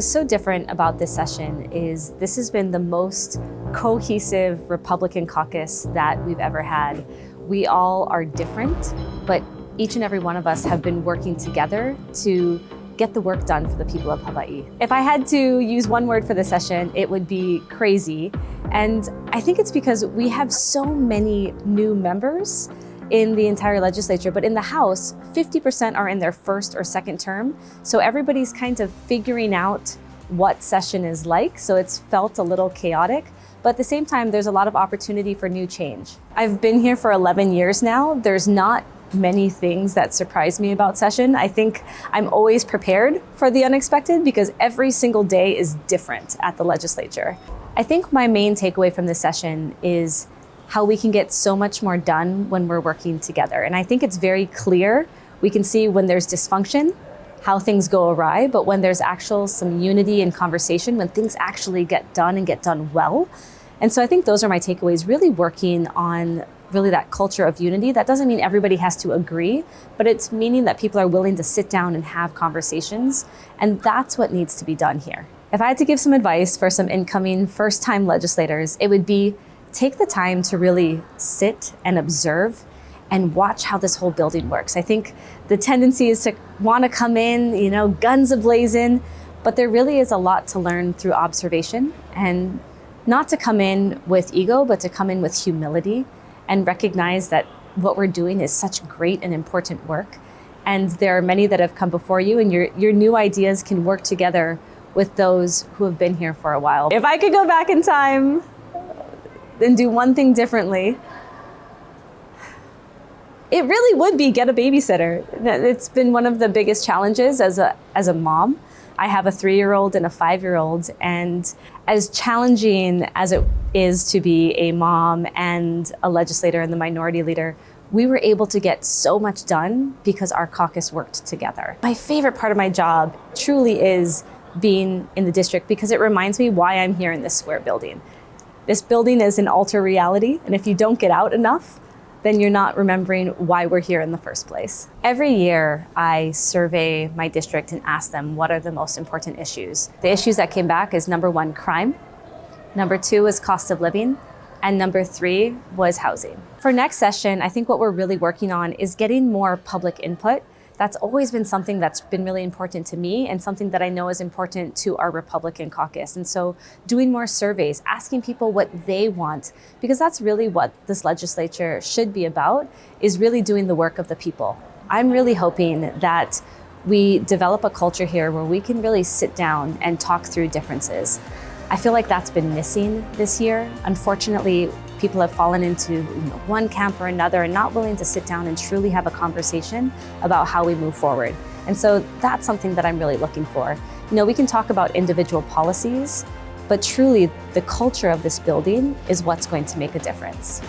was so different about this session is this has been the most cohesive Republican caucus that we've ever had. We all are different, but each and every one of us have been working together to get the work done for the people of Hawaii. If I had to use one word for the session, it would be crazy. And I think it's because we have so many new members in the entire legislature, but in the House, 50% are in their first or second term. So everybody's kind of figuring out what session is like. So it's felt a little chaotic, but at the same time, there's a lot of opportunity for new change. I've been here for 11 years now. There's not many things that surprise me about session. I think I'm always prepared for the unexpected because every single day is different at the legislature. I think my main takeaway from this session is how we can get so much more done when we're working together. And I think it's very clear. We can see when there's dysfunction, how things go awry, but when there's some unity and conversation, when things actually get done and get done well. And so I think those are my takeaways, really working on that culture of unity. That doesn't mean everybody has to agree, but it's meaning that people are willing to sit down and have conversations. And that's what needs to be done here. If I had to give some advice for some incoming first-time legislators, it would be take the time to really sit and observe and watch how this whole building works. I think the tendency is to want to come in, guns a-blazing, but there really is a lot to learn through observation, and not to come in with ego, but to come in with humility and recognize that what we're doing is such great and important work. And there are many that have come before you, and your new ideas can work together with those who have been here for a while. If I could go back in time and do one thing differently, it really would be get a babysitter. It's been one of the biggest challenges as a mom. I have a 3-year-old and a 5-year-old, and as challenging as it is to be a mom and a legislator and the minority leader, we were able to get so much done because our caucus worked together. My favorite part of my job truly is being in the district because it reminds me why I'm here in this square building. This building is an alter reality, and if you don't get out enough, then you're not remembering why we're here in the first place. Every year, I survey my district and ask them what are the most important issues. The issues that came back is number 1, crime. Number 2 is cost of living. And number 3 was housing. For next session, I think what we're really working on is getting more public input. That's always been something that's been really important to me and something that I know is important to our Republican caucus. And so doing more surveys, asking people what they want, because that's really what this legislature should be about, is really doing the work of the people. I'm really hoping that we develop a culture here where we can really sit down and talk through differences. I feel like that's been missing this year. Unfortunately, people have fallen into one camp or another and not willing to sit down and truly have a conversation about how we move forward. And so that's something that I'm really looking for. We can talk about individual policies, but truly the culture of this building is what's going to make a difference.